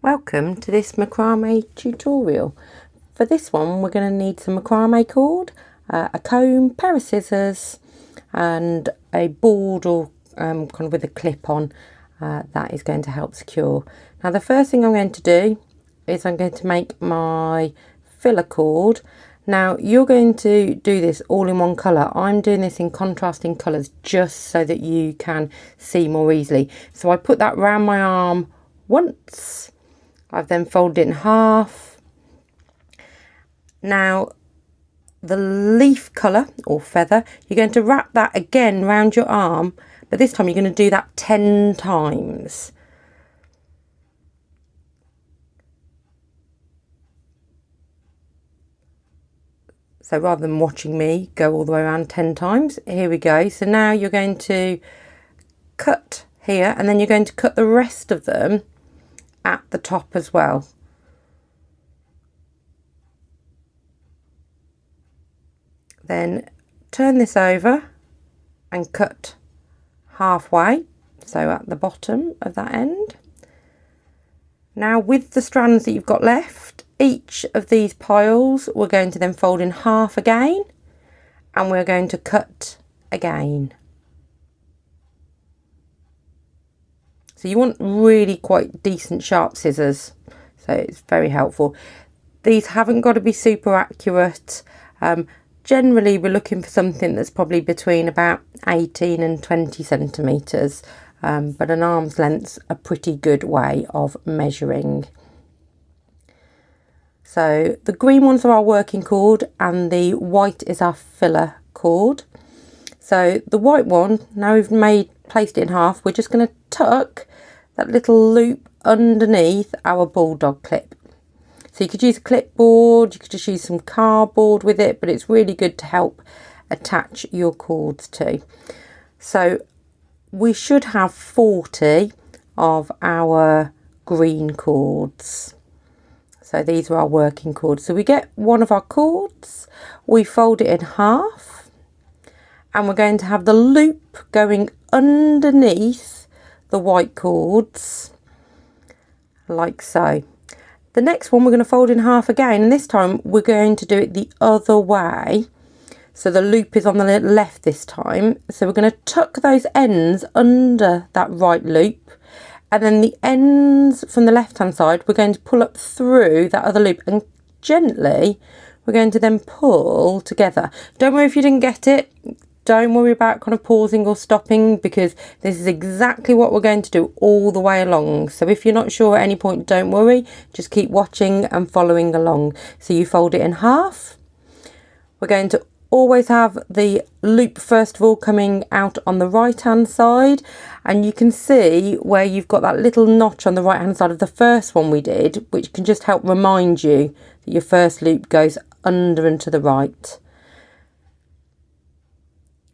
Welcome to this macrame tutorial. For this one we're going to need some macrame cord, a comb, pair of scissors and a board or kind of with a clip on that is going to help secure. Now the first thing I'm going to do is I'm going to make my filler cord. Now you're going to do this all in one colour. I'm doing this in contrasting colours just so that you can see more easily. So I put that around my arm once. I've then folded it in half. Now the leaf colour or feather, you're going to wrap that again round your arm, but this time you're going to do that 10 times. So rather than watching me go all the way around 10 times, here we go. So now you're going to cut here and then you're going to cut the rest of them at the top as well. Then turn this over and cut halfway, so at the bottom of that end. Now with the strands that you've got left, each of these piles we're going to then fold in half again and we're going to cut again. So you want really quite decent sharp scissors, so it's very helpful. These haven't got to be super accurate. Generally we're looking for something that's probably between about 18 and 20 centimetres, but an arm's length's a pretty good way of measuring. So the green ones are our working cord and the white is our filler cord. So the white one, now we've placed it in half, we're just going to tuck that little loop underneath our Bulldog clip. So you could use a clipboard, you could just use some cardboard with it, but it's really good to help attach your cords to. So we should have 40 of our green cords. So these are our working cords. So we get one of our cords, we fold it in half, and we're going to have the loop going underneath the white cords, like so. The next one we're going to fold in half again, and this time we're going to do it the other way. So the loop is on the left this time. So we're going to tuck those ends under that right loop, and then the ends from the left hand side we're going to pull up through that other loop, and gently we're going to then pull together. Don't worry if you didn't get it. Don't worry about kind of pausing or stopping, because this is exactly what we're going to do all the way along. So if you're not sure at any point, don't worry, just keep watching and following along. So you fold it in half. We're going to always have the loop first of all coming out on the right hand side, and you can see where you've got that little notch on the right hand side of the first one we did, which can just help remind you that your first loop goes under and to the right.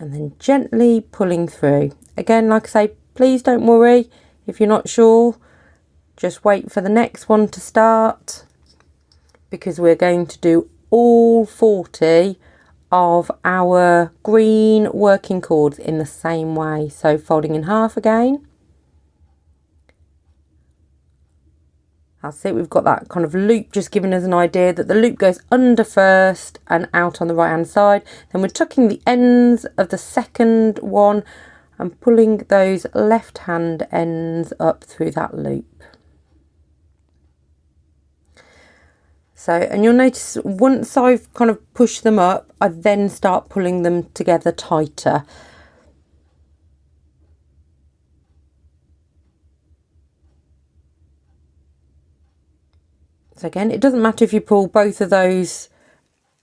And then gently pulling through. Again, like I say, please don't worry if you're not sure, just wait for the next one to start, because we're going to do all 40 of our green working cords in the same way. So folding in half again. That's it, we've got that kind of loop just giving us an idea that the loop goes under first and out on the right hand side. Then we're tucking the ends of the second one and pulling those left hand ends up through that loop. So, and you'll notice once I've kind of pushed them up, I then start pulling them together tighter. So again, it doesn't matter if you pull both of those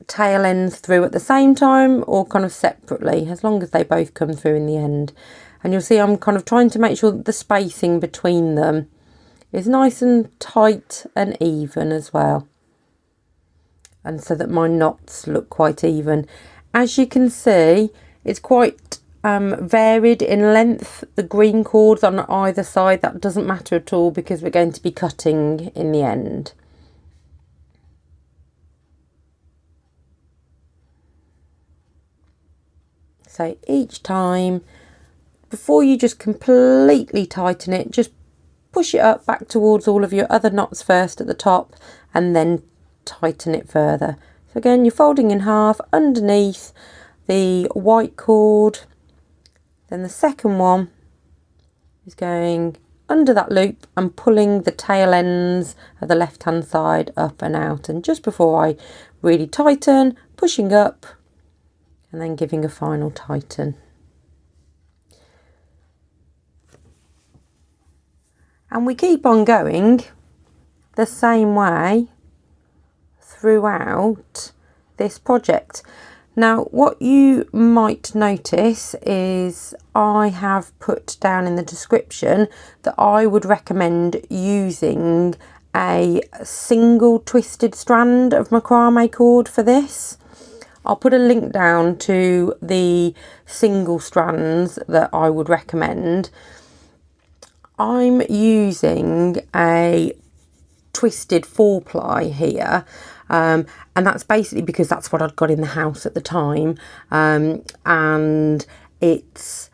tail ends through at the same time or kind of separately, as long as they both come through in the end. And you'll see I'm kind of trying to make sure that the spacing between them is nice and tight and even as well. And so that my knots look quite even. As you can see, it's quite varied in length. The green cords on either side, that doesn't matter at all because we're going to be cutting in the end. So each time, before you just completely tighten it, just push it up back towards all of your other knots first at the top and then tighten it further. So again, you're folding in half underneath the white cord, then the second one is going under that loop and pulling the tail ends of the left hand side up and out, and just before I really tighten, pushing up and then giving a final tighten. And we keep on going the same way throughout this project. Now, what you might notice is I have put down in the description that I would recommend using a single twisted strand of macrame cord for this. I'll put a link down to the single strands that I would recommend. I'm using a twisted 4-ply here. And that's basically because that's what I'd got in the house at the time, and it's,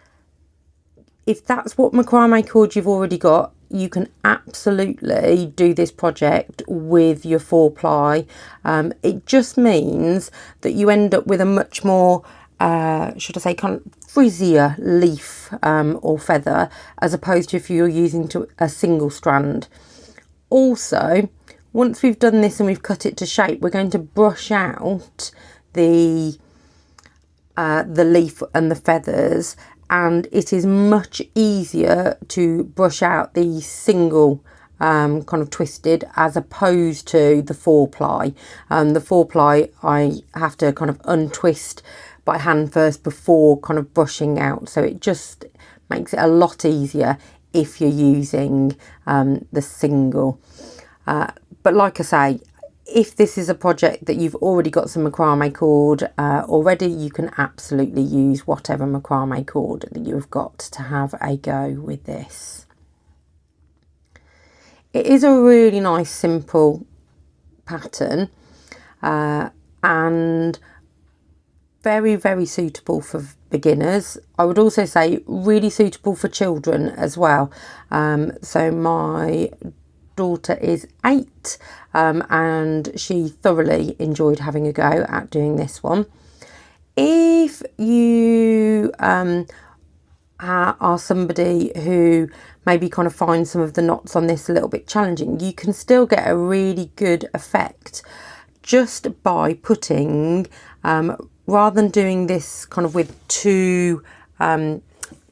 if that's what macrame cord you've already got, you can absolutely do this project with your 4-ply. It just means that you end up with a much more should I say kind of frizzier leaf or feather, as opposed to if you're using a single strand. Also, once we've done this and we've cut it to shape, we're going to brush out the leaf and the feathers, and it is much easier to brush out the single kind of twisted as opposed to the 4-ply. The 4-ply I have to kind of untwist by hand first before kind of brushing out, so it just makes it a lot easier if you're using the single. But like I say, if this is a project that you've already got some macrame cord already, you can absolutely use whatever macrame cord that you've got to have a go with this. It is a really nice simple pattern and very, very suitable for beginners. I would also say really suitable for children as well. So my daughter is 8 and she thoroughly enjoyed having a go at doing this one. If you are somebody who maybe kind of finds some of the knots on this a little bit challenging, you can still get a really good effect just by putting, rather than doing this kind of with two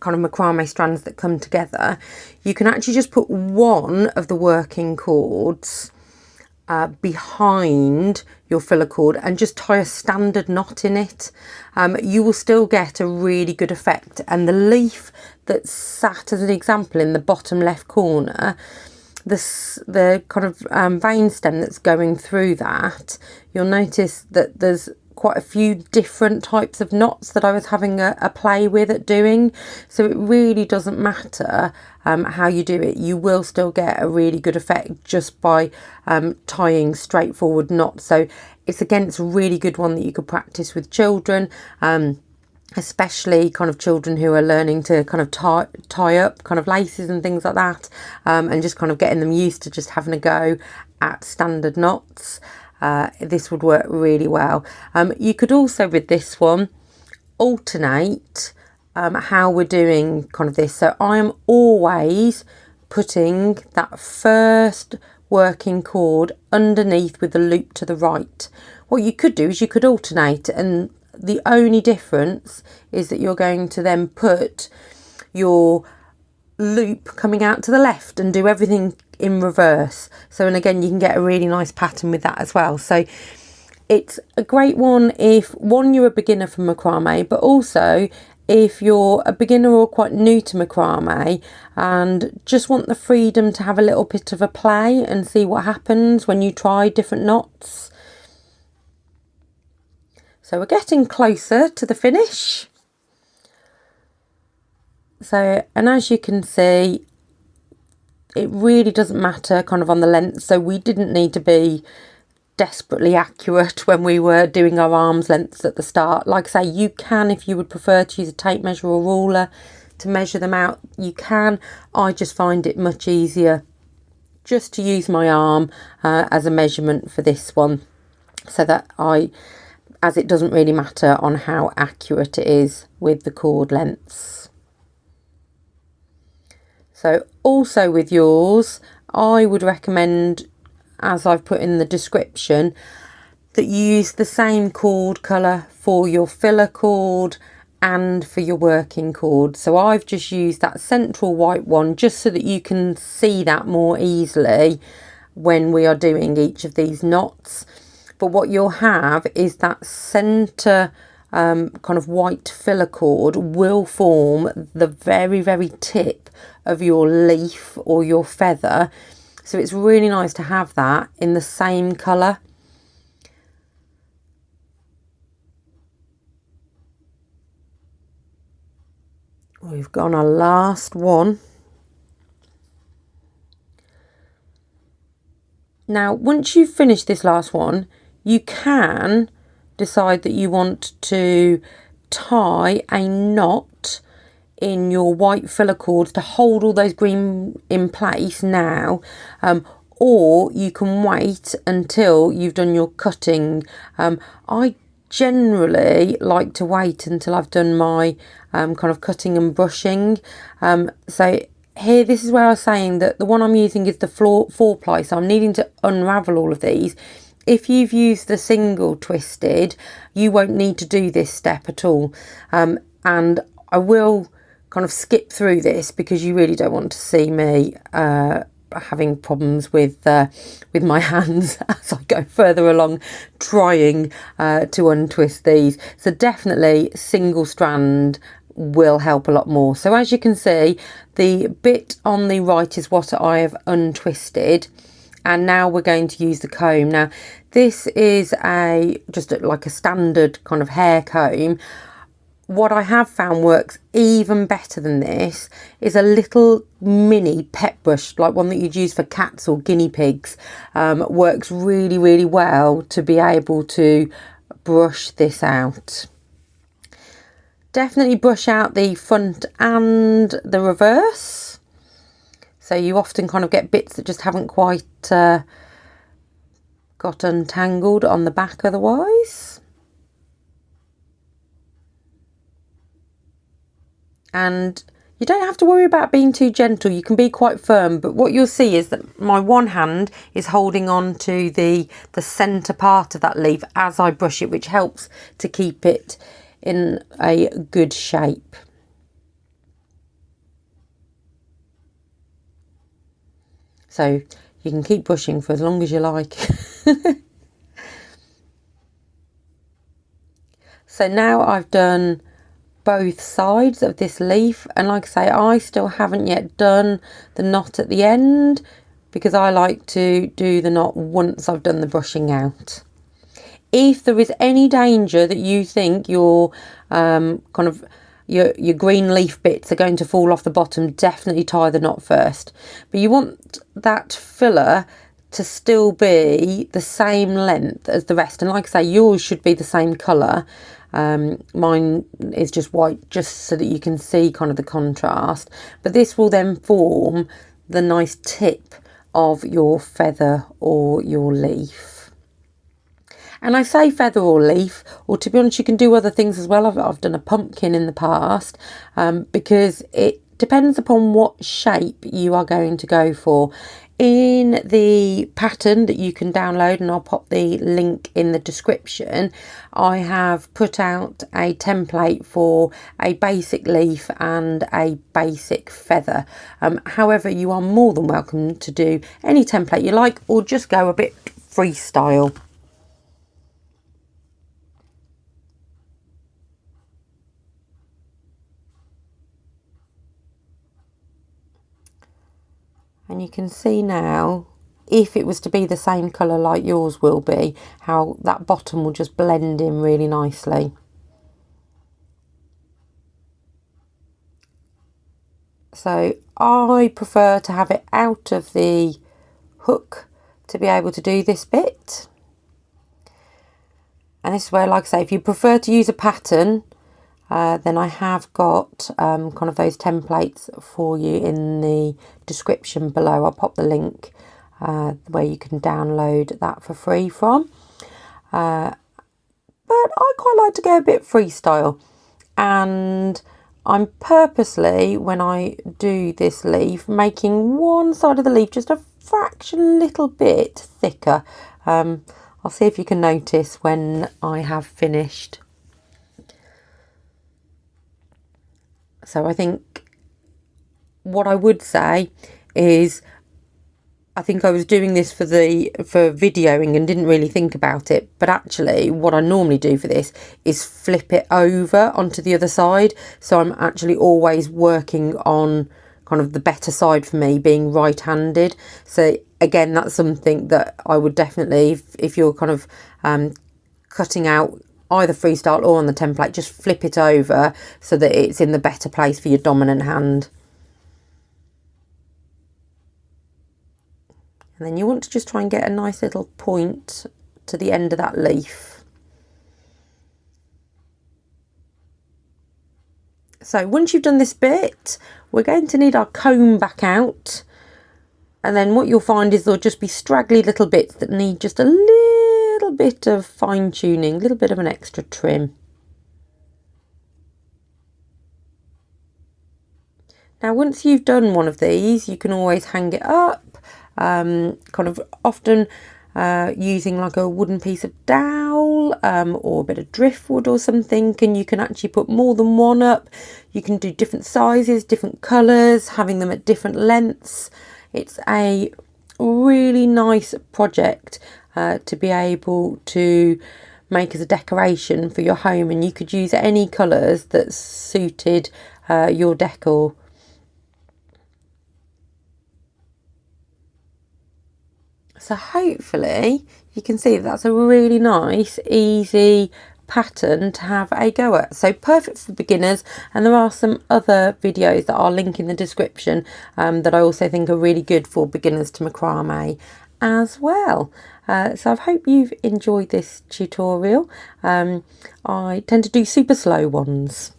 kind of macrame strands that come together, you can actually just put one of the working cords behind your filler cord and just tie a standard knot in it. You will still get a really good effect, and the leaf that sat as an example in the bottom left corner, the kind of vein stem that's going through that, you'll notice that there's quite a few different types of knots that I was having a play with at doing. So it really doesn't matter how you do it, you will still get a really good effect just by tying straightforward knots. So it's a really good one that you could practice with children, especially kind of children who are learning to kind of tie up kind of laces and things like that, and just kind of getting them used to just having a go at standard knots. This would work really well. You could also, with this one, alternate how we're doing kind of this. So I am always putting that first working cord underneath with the loop to the right. What you could do is you could alternate, and the only difference is that you're going to then put your loop coming out to the left and do everything in reverse. So, and again, you can get a really nice pattern with that as well. So it's a great one if you're a beginner for macrame, but also if you're a beginner or quite new to macrame and just want the freedom to have a little bit of a play and see what happens when you try different knots. So we're getting closer to the finish. So, and as you can see, it really doesn't matter kind of on the length. So we didn't need to be desperately accurate when we were doing our arm's lengths at the start. Like I say, you can, if you would prefer to use a tape measure or ruler to measure them out, you can. I just find it much easier just to use my arm as a measurement for this one, so that as it doesn't really matter on how accurate it is with the cord lengths. So also with yours, I would recommend, as I've put in the description, that you use the same cord colour for your filler cord and for your working cord. So I've just used that central white one just so that you can see that more easily when we are doing each of these knots. But what you'll have is that centre kind of white filler cord will form the very, very tip of your leaf or your feather. So it's really nice to have that in the same colour. We've got our last one. Now, once you've finished this last one, you can decide that you want to tie a knot in your white filler cords to hold all those green in place now, or you can wait until you've done your cutting. I generally like to wait until I've done my kind of cutting and brushing. So here, this is where I was saying that the one I'm using is the 4-ply, so I'm needing to unravel all of these. If you've used the single twisted, you won't need to do this step at all. And I will kind of skip through this because you really don't want to see me having problems with my hands as I go further along trying to untwist these. So definitely single strand will help a lot more. So as you can see, the bit on the right is what I have untwisted, and now we're going to use the comb. Now this is just like a standard kind of hair comb. What I have found works even better than this is a little mini pet brush, like one that you'd use for cats or guinea pigs. Works really, really well to be able to brush this out. Definitely brush out the front and the reverse. So you often kind of get bits that just haven't quite got untangled on the back otherwise. And you don't have to worry about being too gentle. You can be quite firm, but what you'll see is that my one hand is holding on to the centre part of that leaf as I brush it, which helps to keep it in a good shape. So you can keep brushing for as long as you like. So now I've done both sides of this leaf, and like I say, I still haven't yet done the knot at the end because I like to do the knot once I've done the brushing out. If there is any danger that you think your your green leaf bits are going to fall off the bottom, definitely tie the knot first. But you want that filler to still be the same length as the rest, and like I say, yours should be the same colour. Mine is just white, just so that you can see kind of the contrast, but this will then form the nice tip of your feather or your leaf. And I say feather or leaf, or to be honest, you can do other things as well. I've done a pumpkin in the past, because it depends upon what shape you are going to go for. In the pattern that you can download, and I'll pop the link in the description, I have put out a template for a basic leaf and a basic feather. However, you are more than welcome to do any template you like, or just go a bit freestyle. And you can see now, if it was to be the same colour like yours will be, how that bottom will just blend in really nicely. So I prefer to have it out of the hook to be able to do this bit. And this is where, like I say, if you prefer to use a pattern, then I have got kind of those templates for you in the description below. I'll pop the link where you can download that for free from. But I quite like to go a bit freestyle, and I'm purposely, when I do this leaf, making one side of the leaf just a little bit thicker. I'll see if you can notice when I have finished. So I think what I would say is, I think I was doing this for videoing and didn't really think about it, but actually what I normally do for this is flip it over onto the other side, so I'm actually always working on kind of the better side for me, being right-handed. So again, that's something that I would definitely, if you're kind of cutting out either freestyle or on the template, just flip it over so that it's in the better place for your dominant hand. And then you want to just try and get a nice little point to the end of that leaf. So once you've done this bit, we're going to need our comb back out. And then what you'll find is there'll just be straggly little bits that need just a little bit of fine tuning, a little bit of an extra trim. Now once you've done one of these, you can always hang it up. Kind of often using like a wooden piece of dowel or a bit of driftwood or something, and you can actually put more than one up. You can do different sizes, different colours, having them at different lengths. It's a really nice project to be able to make as a decoration for your home, and you could use any colours that suited your decor. So hopefully you can see that's a really nice, easy pattern to have a go at. So perfect for beginners, and there are some other videos that I'll link in the description that I also think are really good for beginners to macrame as well. So I hope you've enjoyed this tutorial. I tend to do super slow ones.